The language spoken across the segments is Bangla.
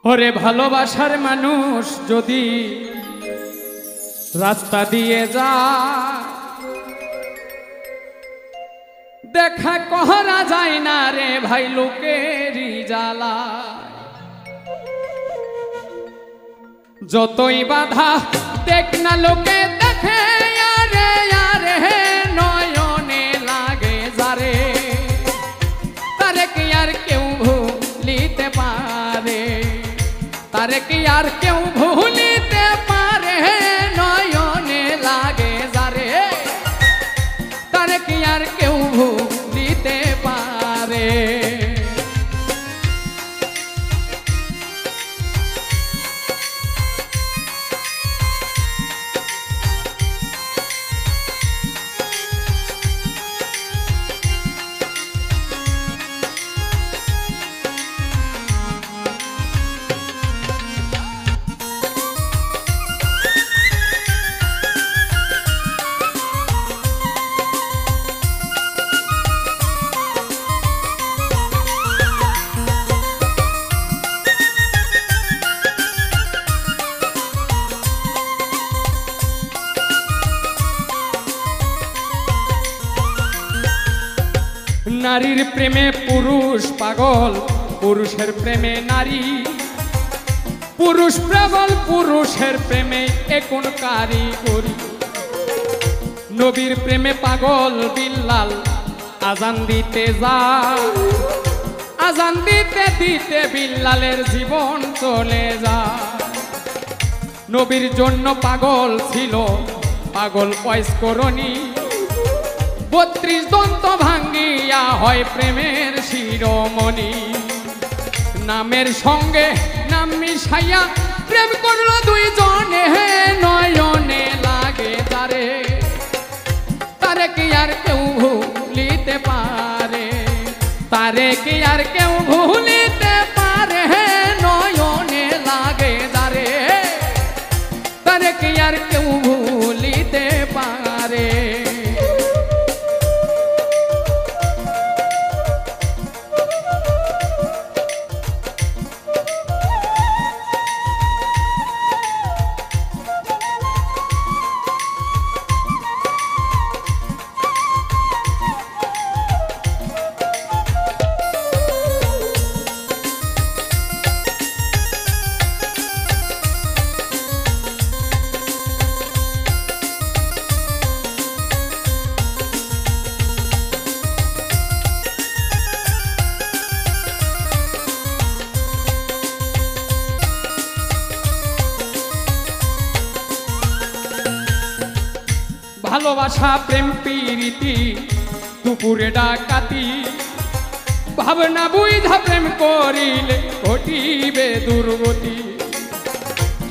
ওরে ভালোবাসার মানুষ যদি রাস্তা দিয়ে যায় দেখা করা যায় না রে ভাই লোকেরই জ্বালা। যতই বাধা দেখ না লোকে দেখে আরে আরে নয়নে লাগে যারে তারে কি আর কেউ ভুলিতে পারে, তারে কি আর কেউ ভুলিতে পারে নয়নে লাগে যারে তারে কি আর কেউ ভুলিতে পারে। নারীর প্রেমে পুরুষ পাগল, পুরুষের প্রেমে নারী, পুরুষ পাগল পুরুষের প্রেমে এখন কারিগরি। নবীর প্রেমে পাগল বিল্লাল আজান দিতে যায়, আজান দিতে দিতে বিল্লালের জীবন চলে যায়। নবীর জন্য পাগল ছিল পাগল ওয়াইস করণী, 32 দন্ত ভাঙ্গিয়া হয় প্রেমের শিরোমণি। নামের সঙ্গে নাম মিশাইয়া প্রেম করলো দুইজনে নয়নে লাগে তারে, তারে কি আর কেউ ভুলিতে পারে, তারে কি আর কেউ ভুলিতে পারে নয়নে লাগে তারে, তারে কি আর কেউ ভুলিতে পারে। ভালোবাসা প্রেম প্রীতি দুপুরে ডাকাতি, ভাবনা বুঝা প্রেম করিলে ঘটিবে দুর্গতি।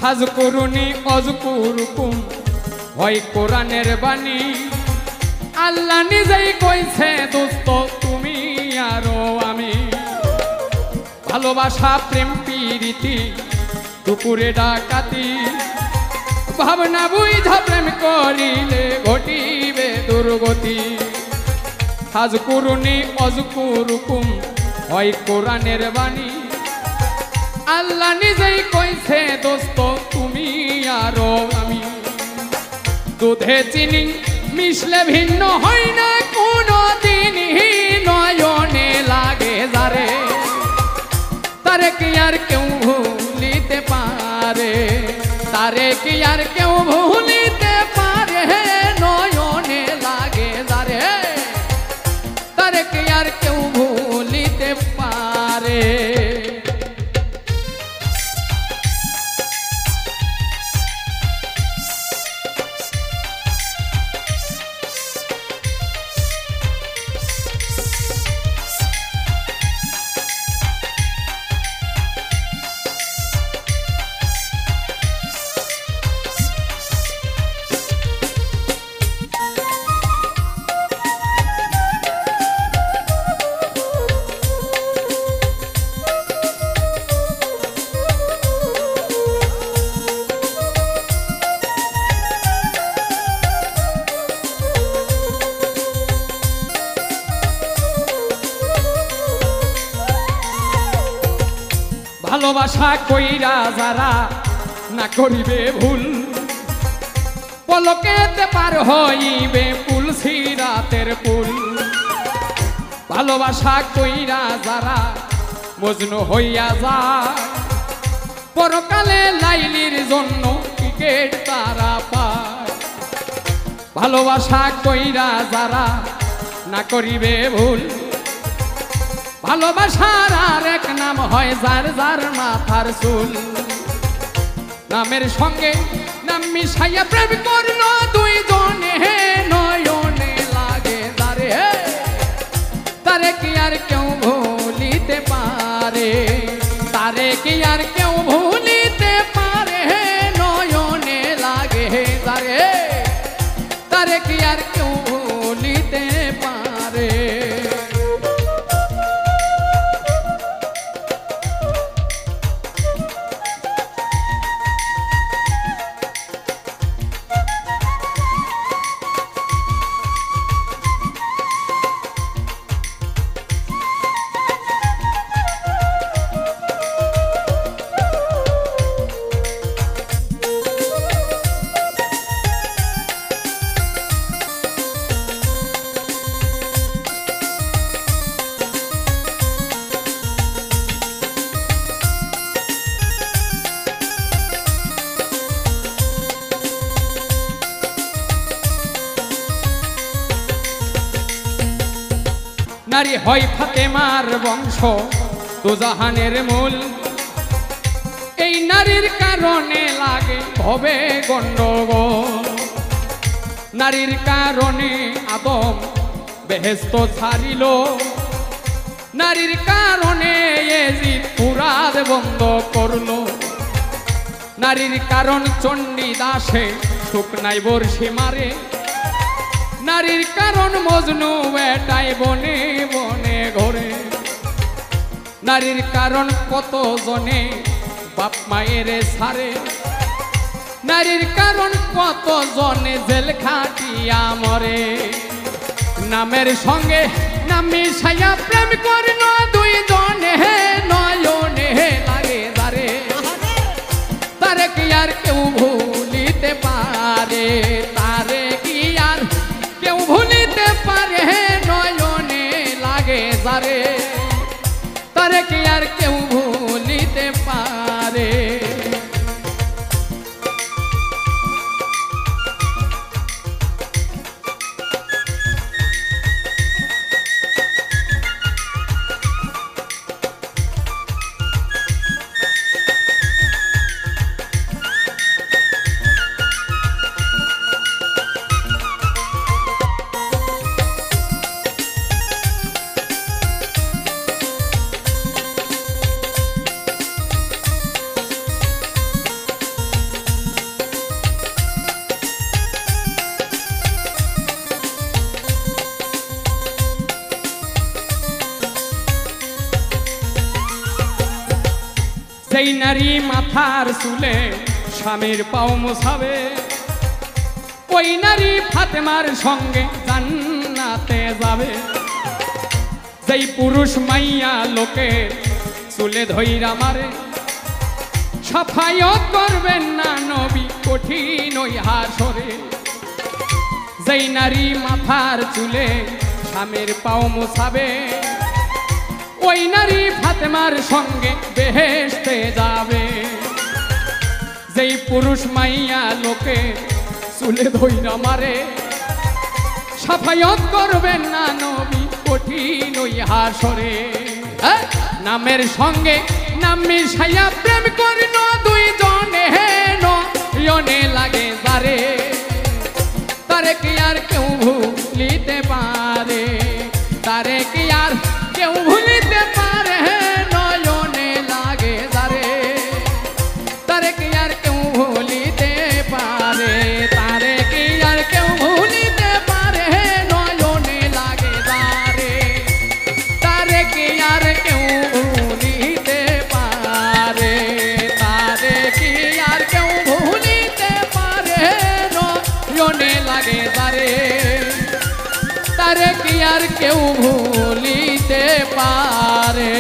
হাজ করুনি অজ করুকুম হয় কোরআনের বাণী, আল্লাহ নিজেই কইছে দোস্ত তুমি আরো আমি। ভালোবাসা প্রেম প্রীতি দুপুরে ডাকাতি, ভাবনা বুঝা প্রেম করিলে ঘটিবে দুর্গতি। হাজ করুনি অজ করুকুম হয় কোরআনের বাণী, আল্লাহ নিজেই কইছে দোস্ত তুমি আরো আমি। দুধে চিনি মিশলে ভিন্ন হয় না কোনো দিনই নয়নে লাগে যারে, তারে কি আর কেউ ভুলিতে পারে, তারে কি আর কেউ ভুলিতে পারে নয়নে লাগে যারে, তারে কি আর কেউ ভুলিতে পারে। ভালোবাসা কইরা যারা না করিবে ভুল পলকেতে পার হইবে পুল সিরাতের পুল ভালোবাসা কইরা যারা মজনু হইয়া যায় পরকালে লাইলির জন্য টিকেট তারা পায় ভালোবাসা কইরা যারা না করিবে ভুল ভালোবাসার আর এক নাম হয় যার যার মাথার চুল নামের সঙ্গে নাম মিশাইয়া প্রেম করল দুইজনে নয়নে লাগে তারে তারে কি আর কেউ ভুলিতে পারে তারে কি আর কেউ ভুলিতে পারে নয়নে লাগে তারে তারে কি আর কেউ ভুলিতে পারে নারী হয় ফাতেমার বংশ দুজাহানের মূল এই নারীর কারণে লাগে হবে গন্ডগোল নারীর কারণে আদম বেহেশত ছাড়িল নারীর কারণে এজিদ ফুরাত বন্ধ করল নারীর কারণ চণ্ডী দাসে শুকনাই বর্ষি মারে নারীর কারণ মজনু বেটাই বনে বনে ঘরে নারীর কারণ কত জনে বাপ মায়ের সারে নারীর কারণ কত জনে জেল খাটিয়া মরে নামের সঙ্গে নাম মিশাইয়া প্রেম করিল দুইজনে নয়নে লাগে তারে তারে কি আর কেউ ভুলিতে পারে তারে কি আর কেউ ভুলিতে পারে নয়নে লাগে যারে তারে কি আর কেউ ভুলিতে পারে সেই নারী মাথার চুলে স্বামীর পাও মোছাবে ওই নারী ফাতেমার সঙ্গে জান্নাতে যাবে যেই পুরুষ মাইয়া লোকে চুলে ধইরা মারে সাফায়াত করবেন না নবী কঠিন ওই হাসরে যেই নারী মাথার চুলে স্বামীর পাও মোছাবে ওই নারী ফাতেমার সঙ্গে বেহেশতে যাবে যেই পুরুষ মাইয়া লোকে চুলে ধইরা মারে সাফায়াত করবেন না নবী কঠিন ওই হাসরে নামের সঙ্গে নাম মিশাইয়া প্রেম করিল দুইজনে নয়নে লাগে যারে তারে কি আর কেউ ভুলিতে পারে তারে কি আর কেউ ভুলিতে পারে নয়নে লাগে যারে তারে কি আর কেউ ভুলিতে পারে তারে কি আর কেউ ভুলিতে পারে নয়নে লাগে যারে তারে কি আর কেউ ভুলিতে পারে তারে কি আর কেউ ভুলিতে পারে নয়নে লাগে যারে তারে কি আর কেউ ভুলিতে পারে।